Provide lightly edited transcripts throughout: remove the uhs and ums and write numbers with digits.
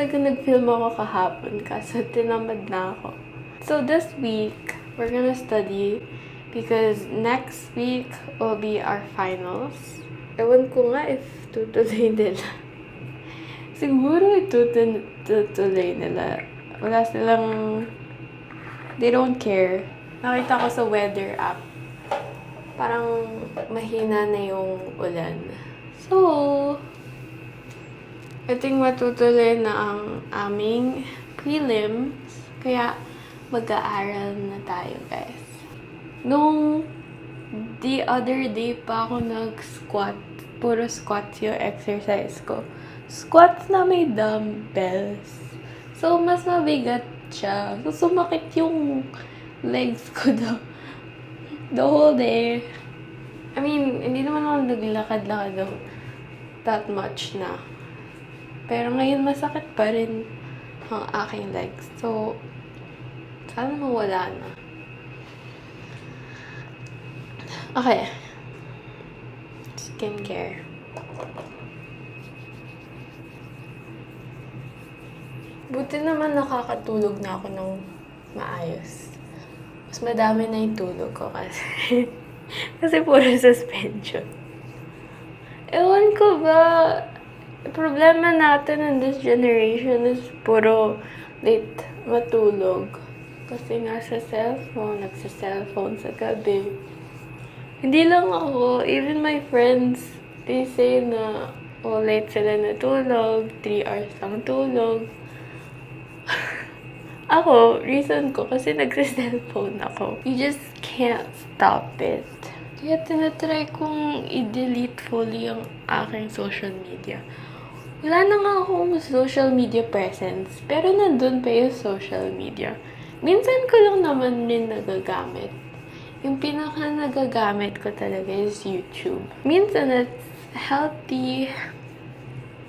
talaga nag-film ako kahapon kaso tinamad na ako. So this week, we're gonna study because next week will be our finals. Ewan ko nga if tutuloy nila. Siguro tutuloy nila. Wala silang... They don't care. Nakita ko sa weather app. Parang mahina na yung ulan. So, I think matutuloy na ang aming prelims. Kaya mag-aaral na tayo, guys. Nung the other day pa ako nag-squat. Puro squats yung exercise ko. Squats na may dumbbells. So, mas mabigat siya. So, sumakit yung legs ko the whole day. I mean, hindi naman ako naglakad-lakad that much na. Pero ngayon masakit pa rin ang aking legs. So, sana mawala na. Okay. Skincare. Buti naman nakakatulog na ako ng maayos. Mas madami na yung tulog ko kasi kasi puro suspension. Ewan ko ba, problema natin in this generation is puro late matulog. Kasi nga sa cellphone, nagsa-cellphone sa gabi. Hindi lang ako, even my friends, they say na late sila natulog, 3 hours lang tulog. Ako, reason ko, kasi nagsa-cellphone ako. You just can't stop it. Kaya tinatry kong i-delete fully yung aking social media. Wala na nga akong social media presence, pero nandun pa yung social media. Minsan ko lang naman din nagagamit. Yung pinaka nagagamit ko talaga is YouTube. Minsan it's healthy.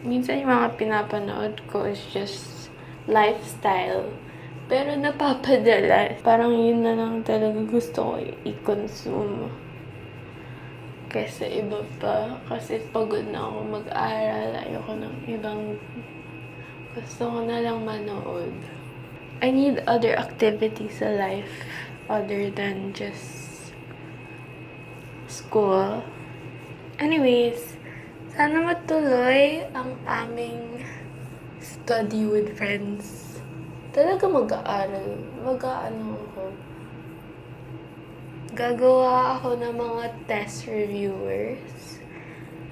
Minsan yung mga pinapanood ko is just lifestyle. Pero napapadala. Parang yun na lang talaga gusto ko i-consume. Kaysa iba pa. Kasi pagod na ako mag-aral. Ayoko ng ibang... Gusto ko na lang manood. I need other activities sa life. Other than just... school. Anyways, sana matuloy ang aming study with friends. Talaga mag-aaral. Mag-aano ako. Gagawa ako ng mga test reviewers.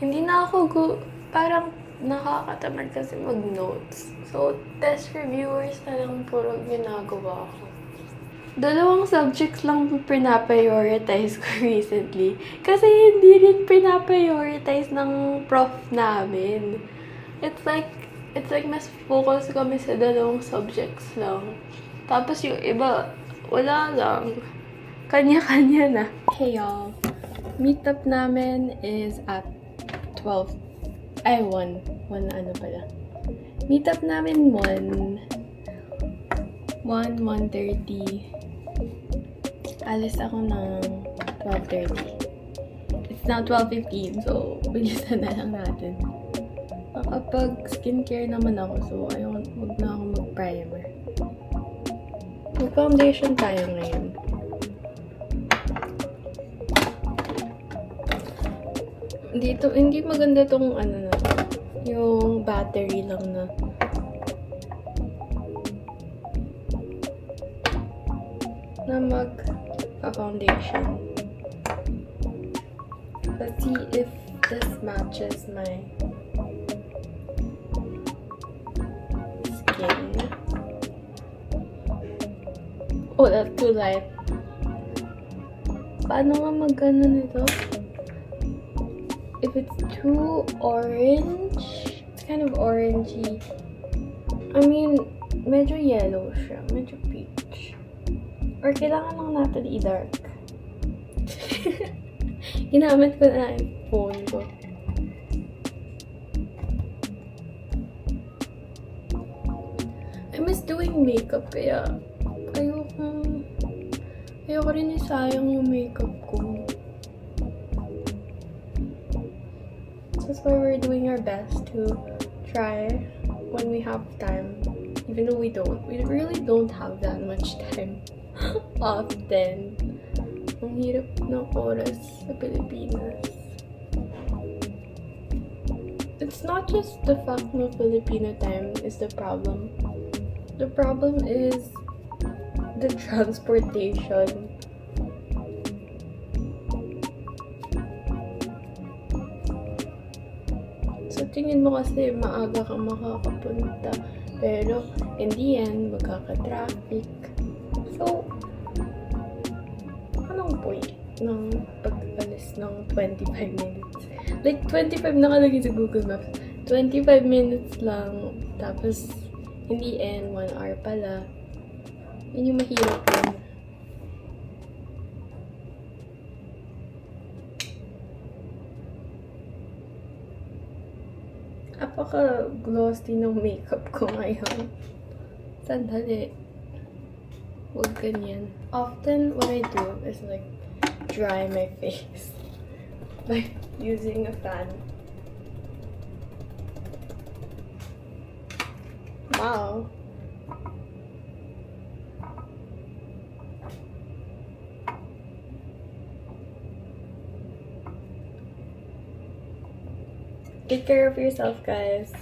Hindi na ako parang nakakatamad kasi mag-notes. So, test reviewers na lang puro ginagawa ko. 2 subjects lang pinaprioritize ko recently. Kasi hindi rin pinaprioritize ng prof namin. It's like mas focus kami sa 2 subjects lang. Tapos yung iba, wala lang. Kanya-kanya na. Hey y'all. Meetup namin is at 12. Ay, 1. 1 ano pala. Meetup namin 1:30. Alis ako ng 12:30. It's now 12:15, so bilisan na lang natin. Kapag skincare naman ako, so wag na ako mag-primer. Mag-foundation tayo ngayon. Hindi maganda tong yung battery lang na mag-foundation. Let's see if this matches my skin. Oh, that's too light. Paano nga mag-ano nito? If it's too orange, it's kind of orangey. I mean, medyo yellow siya. Medyo peach. Or kailangan lang natin i-dark. Ginamit ko na yung phone ko. I miss doing makeup kaya ayoko rin isayang yung makeup ko. That's why we're doing our best to try when we have time, even though we really don't have that much time often. Ang hirap ng oras sa Pilipinas. It's not just the fact na Filipino time is the problem. The problem is the transportation. So, tingin mo kasi maaga kang makakapunta. Pero, in the end, magkaka-traffic. So, anong point ng pag-alis ng 25 minutes? Like, 25 nakalagay sa Google Maps. 25 minutes lang. Tapos, in the end, 1 hour pala. Yun yung mahirap yun. Apaka-glossy ng makeup ko ngayon. Sandali. Huwag ganyan. Often, what I do is like, dry my face. By using a fan. Wow. Take care of yourself, guys.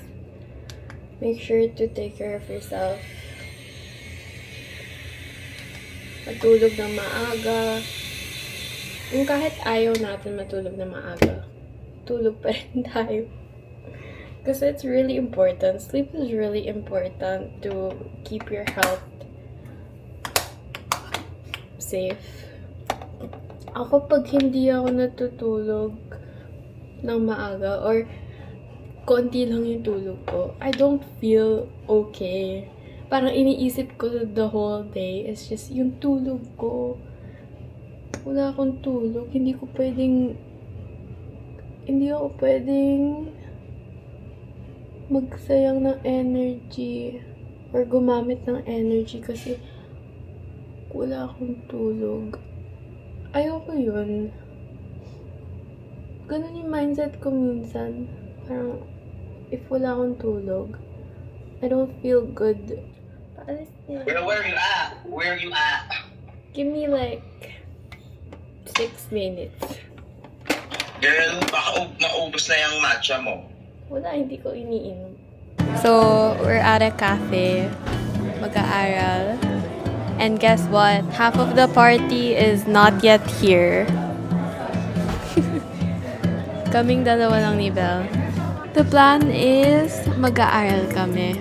Make sure to take care of yourself. Matulog ng maaga. Yung kahit ayaw natin matulog ng maaga, tulog pa rin tayo. Kasi it's really important. Sleep is really important to keep your health safe. Ako, pag hindi ako natutulog ng maaga or konti lang yung tulog ko, I don't feel okay. Parang iniisip ko the whole day is just yung tulog ko. Wala akong tulog. Hindi ako pwedeng magsayang ng energy or gumamit ng energy kasi wala akong tulog. Ayoko yun. Ganun yung mindset ko minsan. Parang, if wala akong tulog, I don't feel good. Paalis niya. Where are you at? Where are you at? Give me like 6 minutes. Girl, baka maubos na yung matcha mo. Wala, hindi ko iniinom. So, we're at a cafe. Mag-aaral. And guess what? Half of the party is not yet here. Kaming dalawa lang ni Belle. The plan is mag-aaral kami.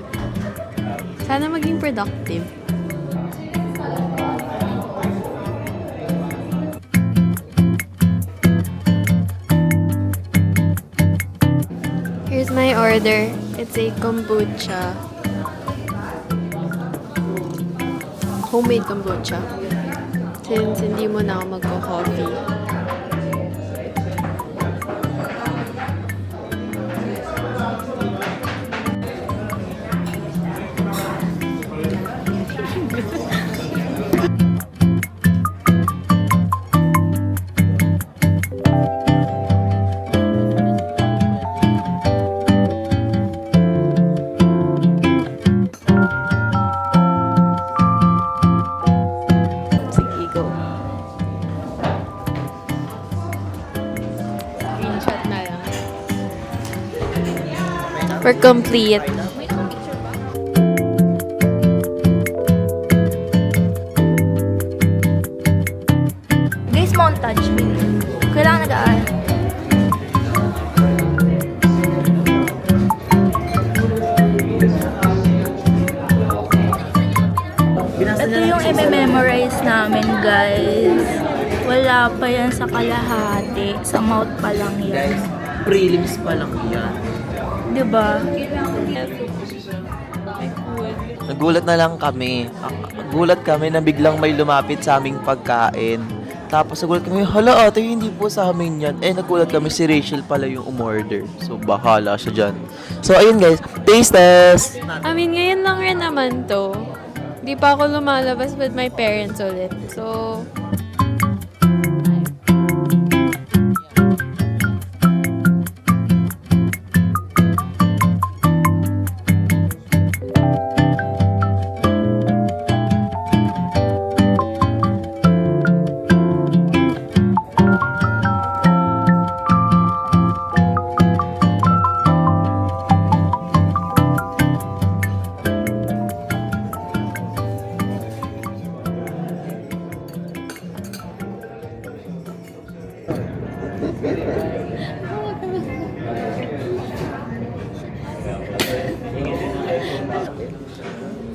Sana maging productive. Here's my order. It's a kombucha. Homemade kombucha. Since hindi mo na ako magko-coffee. We're complete. Guys, montage. Kailangan nag-aaral. Ito yung i-memorize namin, guys. Wala pa yan sa kalahati. Sa mouth pa lang yan. Prelims pa lang yan. Diba? Nagulat na lang kami. Nagulat kami na biglang may lumapit sa aming pagkain. Tapos nagulat kami, hala ate, hindi po sa amin yan. Nagulat kami, si Rachel pala yung umorder. So, bahala siya dyan. So, ayun guys, taste test! I mean, ngayon lang rin naman to. Di pa ako lumalabas with my parents ulit. So,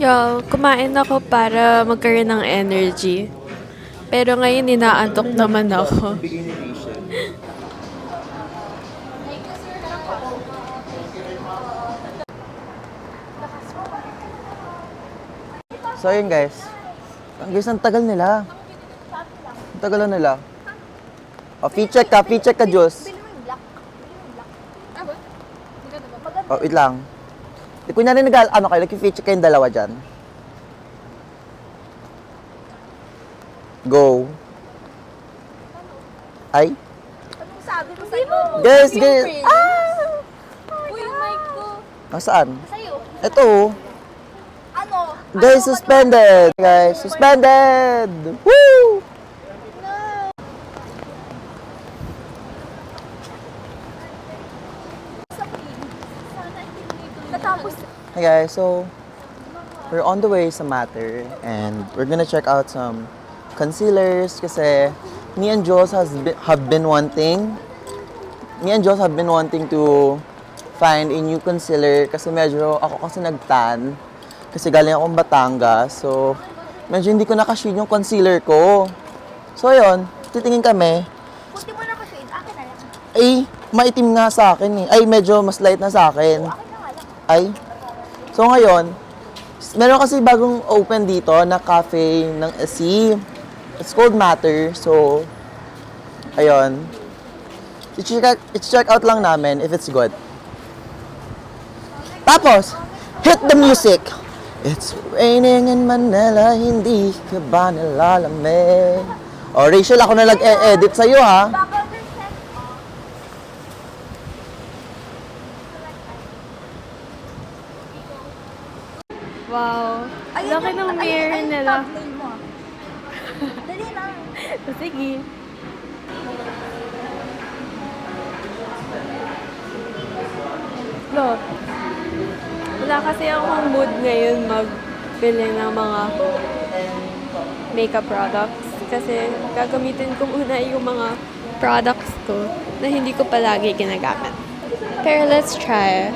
Yo, kumain ako para magkaroon ng energy. Pero ngayon inaantok naman ako. So yun guys. Ang tagal nila. Ang tagal na nila. O, fee-check ka, Diyos. O, wait lang. Di kunyari kayo, nag-fee-check kayong dalawa dyan. Go. Ay? Anong sabi ko sa'yo? Guys! Uy, yung mic ko. Nasaan? Sa'yo. Ito. Ano? Guys, suspended! Guys, suspended! Woo! Natapos. Hi guys, so we're on the way sa Matter and we're gonna check out some concealers kasi me and Jules have been wanting to find a new concealer kasi medyo ako kasi nagtan kasi galing akong Batangas, so medyo hindi ko nakashade yung concealer ko. So ayun, titingin kami. Puti mo na kasi. Akin na lang. Ay, maitim nga sa akin eh. Ay, medyo mas light na sa akin. Akin na nga lang. Ay. So ngayon, meron kasi bagong open dito na cafe ng SC. It's called Matter. So, ayun. I-check out lang namin if it's good. Tapos, hit the music! It's raining in Manila, hindi ka ba nalalamig? O, Rachel, ako na nag-edit sa'yo, ha? Wow. Ayun Laki ng mirror nila. thumbnail mo. Dali na. Sige. Lo, wala kasi akong mood ngayon magbili ng mga makeup products. Kasi gagamitin ko muna yung mga products ko na hindi ko palagi ginagamit. Pero let's try.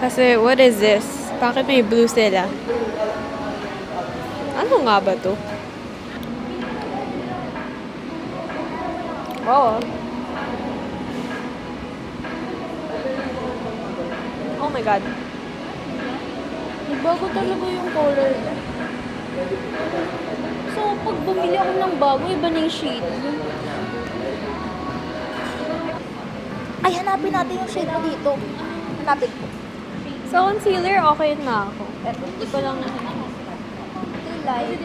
Kasi what is this? Bakit may blue sila? Ano nga ba to? Oh. Oh my God. Nagbago talaga yung color. So, pag bumili ako ng bago, iba na yung shade. Ay, hanapin natin yung shade mo dito. Hanapin ko. Sa concealer, okay na ako. Hindi ko lang Light.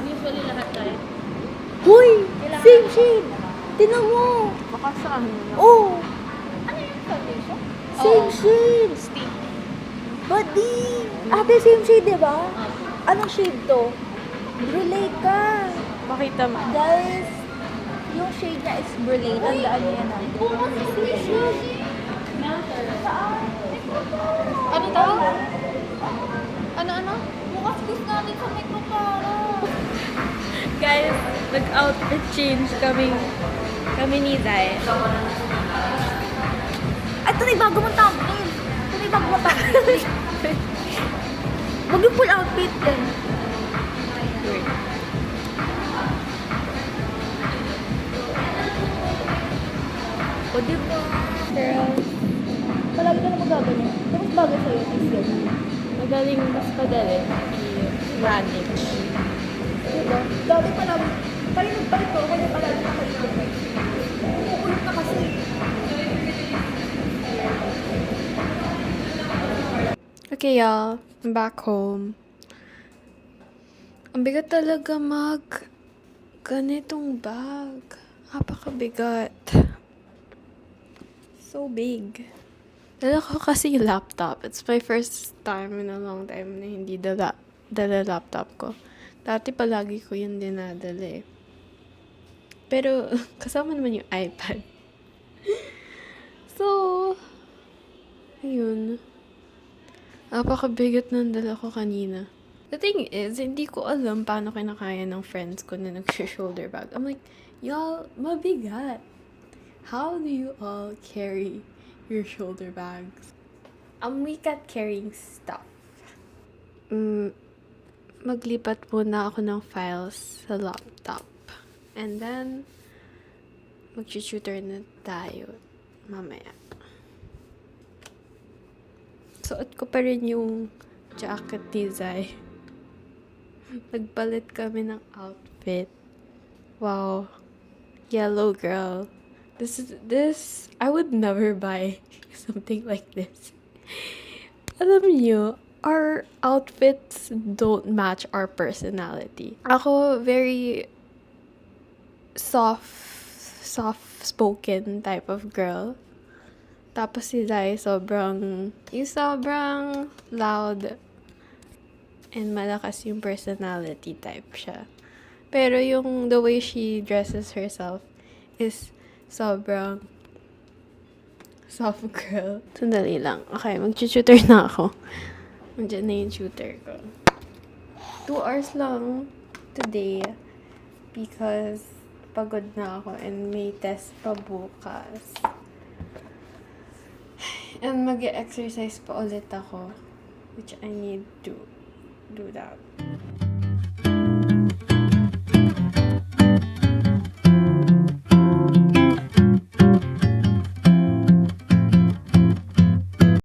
usually lahat tayo. Hoy! Same shade! Tinan mo! Baka sa ano na. Oh! Ano yung foundation? Same shade! Buddy! Ate, same shade, di ba? Anong shade to? Brulate ka! Makita mo. Guys, yung shade niya is brulate. Tandaan niyo yan. Same shade! Ano to? Ano? Bukas kiss natin sa microphone. Guys, nag-outfit change kami ni Zay. Ay, ito na yung bago mong thumbnail. Ito na yung bago mong thumbnail. Huwag yung full outfit din. O, di ba? Girl, Palagi ka na magaganyan. Ito mas bagay sa'yo, Tisil. magaling mas padali. Running. Diba? Dati palagi, tayo nagpalit ko, kaya palagi nakalit ko. Kukulot na kasi. Okay, y'all. I'm back home. Ang bigat talaga ganitong bag. Napakabigat. So big. Dala ko kasi yung laptop. It's my first time in a long time na hindi dala laptop ko. Dati palagi ko yun dinadala eh. Pero kasama naman yung iPad. So, ayun. Napakabigat ng dala ko kanina. The thing is, hindi ko alam paano kinakaya ng friends ko na nag-shoulder bag. I'm like, y'all, mabigat. How do you all carry your shoulder bags? I'm weak at carrying stuff. maglipat muna ako ng files sa laptop. And then, mag-tutor na tayo mamaya. Suot ko pa rin yung jacket ni Zai. Nagpalit kami ng outfit. Wow. Yellow girl. This, I would never buy something like this. Alam niyo, our outfits don't match our personality. Ako, very soft-spoken type of girl. Tapos si Zai, sobrang loud and malakas yung personality type siya. Pero yung the way she dresses herself is sobrang soft girl. Sandali lang. Okay, mag-tutor na ako. Nandiyan na yung tutor ko. 2 hours lang today because pagod na ako and may test pa bukas. And mag-exercise pa ulit ako, which I need to do that.